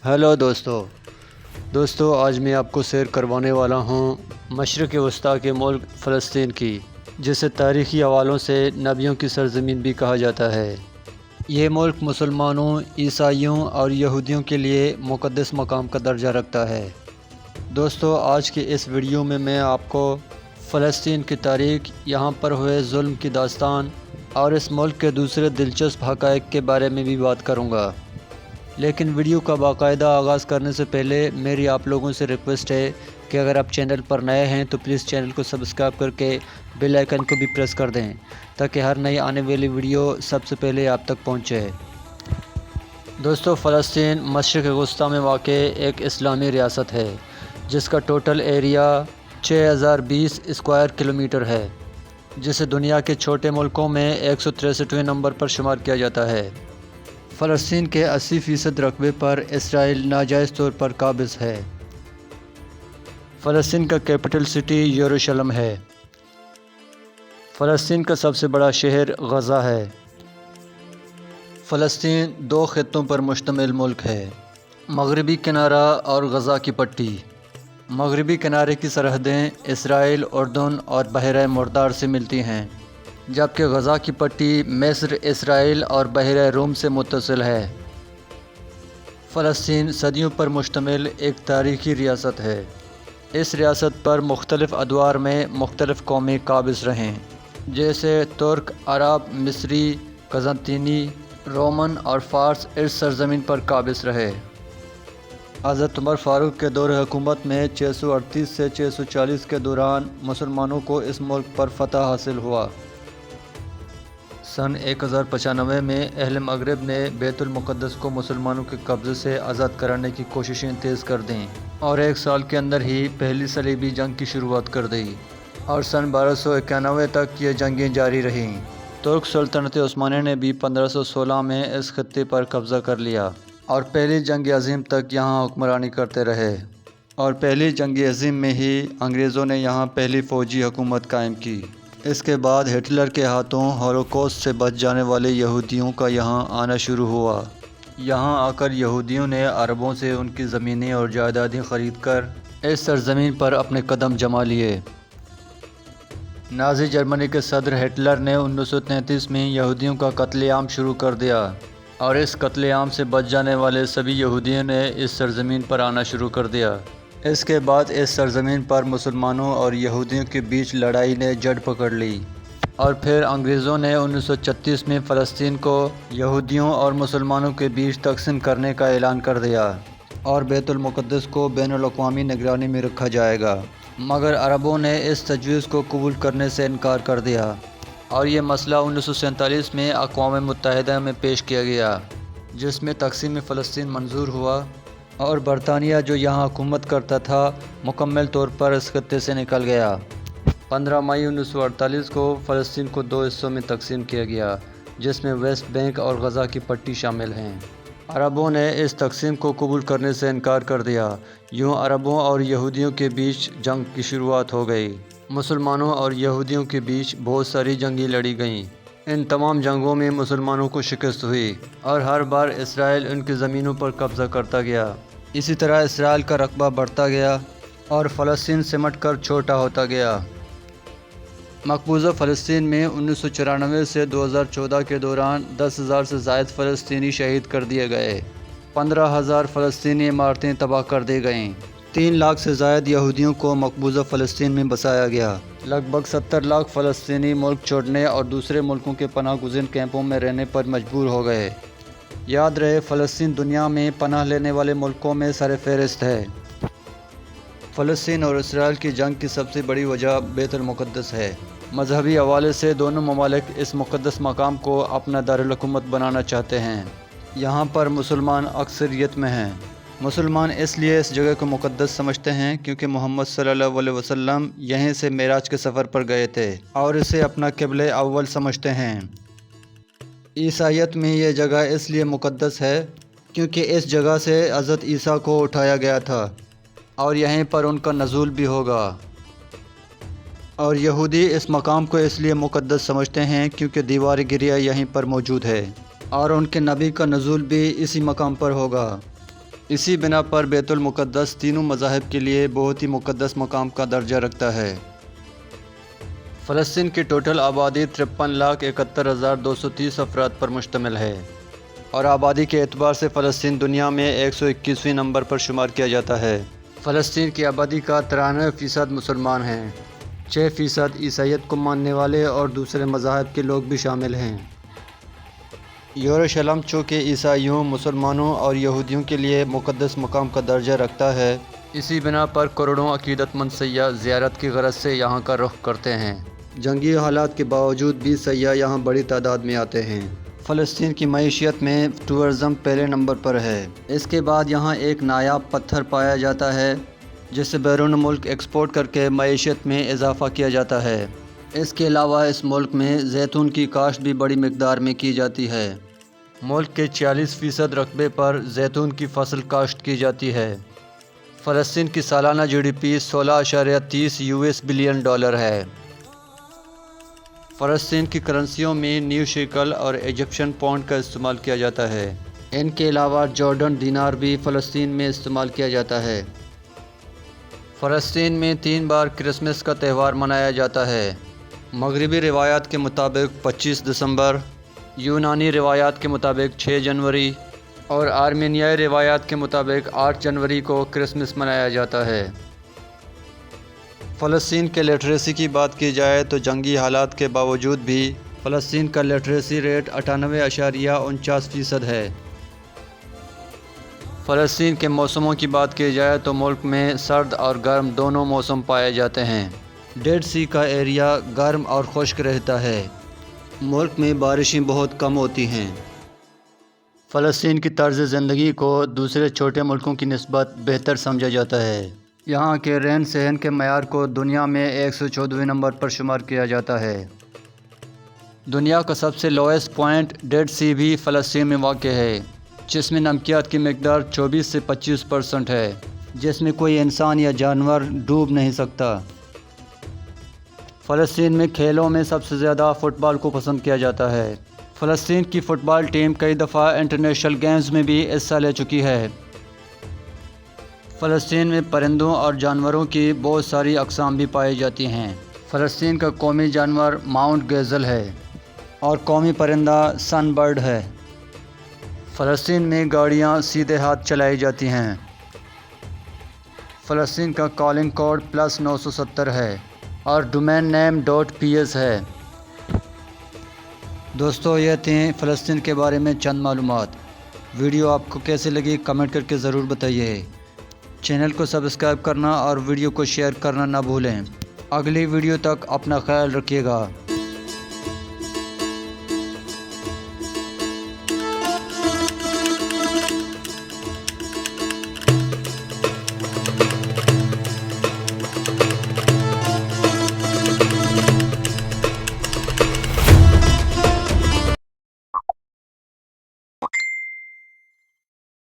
Hello دوستو آج میں آپ کو سیر کروانے والا ہوں مشرق وسطیٰ کے ملک فلسطین کی، جسے تاریخی حوالوں سے نبیوں کی سرزمین بھی کہا جاتا ہے۔ یہ ملک مسلمانوں، عیسائیوں اور یہودیوں کے لیے مقدس مقام کا درجہ رکھتا ہے۔ دوستو آج کے اس ویڈیو میں آپ کو فلسطین کی تاریخ، یہاں پر ہوئے ظلم کی داستان اور اس ملک کے دوسرے دلچسپ حقائق کے بارے میں بھی بات کروں گا۔ لیکن ویڈیو کا باقاعدہ آغاز کرنے سے پہلے میری آپ لوگوں سے ریکویسٹ ہے کہ اگر آپ چینل پر نئے ہیں تو پلیز چینل کو سبسکرائب کر کے بیل آئیکن کو بھی پریس کر دیں تاکہ ہر نئی آنے والی ویڈیو سب سے پہلے آپ تک پہنچے۔ دوستو فلسطین مشرق وسطیٰ میں واقع ایک اسلامی ریاست ہے جس کا ٹوٹل ایریا 6020 اسکوائر کلومیٹر ہے، جسے دنیا کے چھوٹے ملکوں میں 163ویں نمبر پر شمار کیا جاتا ہے۔ فلسطین کے 80% رقبے پر اسرائیل ناجائز طور پر قابض ہے۔ فلسطین کا کیپٹل سٹی یروشلم ہے۔ فلسطین کا سب سے بڑا شہر غزہ ہے۔ فلسطین 2 خطوں پر مشتمل ملک ہے، مغربی کنارہ اور غزہ کی پٹی۔ مغربی کنارے کی سرحدیں اسرائیل، اردن اور بحیرہ مردار سے ملتی ہیں، جبکہ غزہ کی پٹی مصر، اسرائیل اور بحیرہ روم سے متصل ہے۔ فلسطین صدیوں پر مشتمل ایک تاریخی ریاست ہے۔ اس ریاست پر مختلف ادوار میں مختلف قومیں قابض رہیں، جیسے ترک، عرب، مصری، قزنطینی، رومن اور فارس اس سرزمین پر قابض رہے۔ حضرت عمر فاروق کے دور حکومت میں 638 سے 640 کے دوران مسلمانوں کو اس ملک پر فتح حاصل ہوا۔ سن 1095 میں اہل مغرب نے بیت المقدس کو مسلمانوں کے قبضے سے آزاد کرانے کی کوششیں تیز کر دیں اور 1 سال کے اندر ہی پہلی صلیبی جنگ کی شروعات کر دی، اور سن 1291 تک یہ جنگیں جاری رہیں۔ ترک سلطنت عثمانیہ نے بھی 1516 میں اس خطے پر قبضہ کر لیا اور پہلی جنگ عظیم تک یہاں حکمرانی کرتے رہے، اور پہلی جنگ عظیم میں ہی انگریزوں نے یہاں پہلی فوجی حکومت قائم کی۔ اس کے بعد ہٹلر کے ہاتھوں ہولوکوسٹ سے بچ جانے والے یہودیوں کا یہاں آنا شروع ہوا۔ یہاں آ کر یہودیوں نے عربوں سے ان کی زمینیں اور جائیدادیں خرید کر اس سرزمین پر اپنے قدم جما لیے۔ نازی جرمنی کے صدر ہٹلر نے 1933 میں یہودیوں کا قتل عام شروع کر دیا، اور اس قتل عام سے بچ جانے والے سبھی یہودیوں نے اس سرزمین پر آنا شروع کر دیا۔ اس کے بعد اس سرزمین پر مسلمانوں اور یہودیوں کے بیچ لڑائی نے جڑ پکڑ لی، اور پھر انگریزوں نے 1936 میں فلسطین کو یہودیوں اور مسلمانوں کے بیچ تقسیم کرنے کا اعلان کر دیا، اور بیت المقدس کو بین الاقوامی نگرانی میں رکھا جائے گا، مگر عربوں نے اس تجویز کو قبول کرنے سے انکار کر دیا، اور یہ مسئلہ 1947 میں اقوام متحدہ میں پیش کیا گیا، جس میں تقسیم فلسطین منظور ہوا، اور برطانیہ جو یہاں حکومت کرتا تھا مکمل طور پر اس خطے سے نکل گیا۔ 15 مئی 1948 کو فلسطین کو 2 حصوں میں تقسیم کیا گیا، جس میں ویسٹ بینک اور غزہ کی پٹی شامل ہیں۔ عربوں نے اس تقسیم کو قبول کرنے سے انکار کر دیا۔ یوں عربوں اور یہودیوں کے بیچ جنگ کی شروعات ہو گئی۔ مسلمانوں اور یہودیوں کے بیچ بہت ساری جنگیں لڑی گئیں۔ ان تمام جنگوں میں مسلمانوں کو شکست ہوئی، اور ہر بار اسرائیل ان کی زمینوں پر قبضہ کرتا گیا۔ اسی طرح اسرائیل کا رقبہ بڑھتا گیا اور فلسطین سمٹ کر چھوٹا ہوتا گیا۔ مقبوضہ فلسطین میں 1994 سے 2014 کے دوران 10,000 سے زائد فلسطینی شہید کر دیے گئے، 15,000 فلسطینی عمارتیں تباہ کر دی گئیں، 3 لاکھ سے زائد یہودیوں کو مقبوضہ فلسطین میں بسایا گیا، لگ بھگ 70 لاکھ فلسطینی ملک چھوڑنے اور دوسرے ملکوں کے پناہ گزین کیمپوں میں رہنے پر مجبور ہو گئے۔ یاد رہے فلسطین دنیا میں پناہ لینے والے ملکوں میں سر فہرست ہے۔ فلسطین اور اسرائیل کی جنگ کی سب سے بڑی وجہ بیت المقدس ہے۔ مذہبی حوالے سے دونوں ممالک اس مقدس مقام کو اپنا دارالحکومت بنانا چاہتے ہیں۔ یہاں پر مسلمان اکثریت میں ہیں۔ مسلمان اس لیے اس جگہ کو مقدس سمجھتے ہیں کیونکہ محمد صلی اللہ علیہ وسلم یہیں سے معراج کے سفر پر گئے تھے، اور اسے اپنا قبلہ اول سمجھتے ہیں۔ عیسائیت میں یہ جگہ اس لیے مقدس ہے کیونکہ اس جگہ سے حضرت عیسیٰ کو اٹھایا گیا تھا، اور یہیں پر ان کا نزول بھی ہوگا۔ اور یہودی اس مقام کو اس لیے مقدس سمجھتے ہیں کیونکہ دیوار گریہ یہیں پر موجود ہے، اور ان کے نبی کا نزول بھی اسی مقام پر ہوگا۔ اسی بنا پر بیت المقدس تینوں مذاہب کے لیے بہت ہی مقدس مقام کا درجہ رکھتا ہے۔ فلسطین کی ٹوٹل آبادی 53,71,230 افراد پر مشتمل ہے اور آبادی کے اعتبار سے فلسطین دنیا میں 121ویں نمبر پر شمار کیا جاتا ہے۔ فلسطین کی آبادی کا 93% مسلمان ہیں، 6% عیسائیت کو ماننے والے اور دوسرے مذاہب کے لوگ بھی شامل ہیں۔ یروشلم چونکہ عیسائیوں، مسلمانوں اور یہودیوں کے لیے مقدس مقام کا درجہ رکھتا ہے، اسی بنا پر کروڑوں عقیدت مند سیاح زیارت کی غرض سے یہاں کا رخ کرتے ہیں۔ جنگی حالات کے باوجود بھی سیاح یہاں بڑی تعداد میں آتے ہیں۔ فلسطین کی معیشت میں ٹورزم پہلے نمبر پر ہے۔ اس کے بعد یہاں ایک نایاب پتھر پایا جاتا ہے جسے بیرون ملک ایکسپورٹ کر کے معیشت میں اضافہ کیا جاتا ہے۔ اس کے علاوہ اس ملک میں زیتون کی کاشت بھی بڑی مقدار میں کی جاتی ہے۔ ملک کے 40% رقبے پر زیتون کی فصل کاشت کی جاتی ہے۔ فلسطین کی سالانہ GDP 16.30 بلین ڈالر ہے۔ فلسطین کی کرنسیوں میں نیو شیکل اور ایجپشن پاؤنڈ کا استعمال کیا جاتا ہے۔ ان کے علاوہ جارڈن دینار بھی فلسطین میں استعمال کیا جاتا ہے۔ فلسطین میں 3 بار کرسمس کا تہوار منایا جاتا ہے۔ مغربی روایات کے مطابق 25 دسمبر، یونانی روایات کے مطابق 6 جنوری اور آرمینیائی روایات کے مطابق 8 جنوری کو کرسمس منایا جاتا ہے۔ فلسطین کے لٹریسی کی بات کی جائے تو جنگی حالات کے باوجود بھی فلسطین کا لٹریسی ریٹ 98.49% ہے۔ فلسطین کے موسموں کی بات کی جائے تو ملک میں سرد اور گرم دونوں موسم پائے جاتے ہیں۔ ڈیڈ سی کا ایریا گرم اور خشک رہتا ہے۔ ملک میں بارشیں بہت کم ہوتی ہیں۔ فلسطین کی طرز زندگی کو دوسرے چھوٹے ملکوں کی نسبت بہتر سمجھا جاتا ہے۔ یہاں کے رہن سہن کے معیار کو دنیا میں 114ویں نمبر پر شمار کیا جاتا ہے۔ دنیا کا سب سے لوئسٹ پوائنٹ ڈیڈ سی بھی فلسطین میں واقع ہے، جس میں نمکیات کی مقدار 24 سے 25% ہے، جس میں کوئی انسان یا جانور ڈوب نہیں سکتا۔ فلسطین میں کھیلوں میں سب سے زیادہ فٹ بال کو پسند کیا جاتا ہے۔ فلسطین کی فٹ بال ٹیم کئی دفعہ انٹرنیشنل گیمز میں بھی حصہ لے چکی ہے۔ فلسطین میں پرندوں اور جانوروں کی بہت ساری اقسام بھی پائی جاتی ہیں۔ فلسطین کا قومی جانور ماؤنٹ گیزل ہے اور قومی پرندہ سن برڈ ہے۔ فلسطین میں گاڑیاں سیدھے ہاتھ چلائی جاتی ہیں۔ فلسطین کا کالنگ کوڈ +970 ہے اور ڈومین نیم .ps ہے۔ دوستو، یہ تھیں فلسطین کے بارے میں چند معلومات۔ ویڈیو آپ کو کیسے لگی کمنٹ کر کے ضرور بتائیے۔ چینل کو سبسکرائب کرنا اور ویڈیو کو شیئر کرنا نہ بھولیں۔ اگلی ویڈیو تک اپنا خیال رکھیے گا۔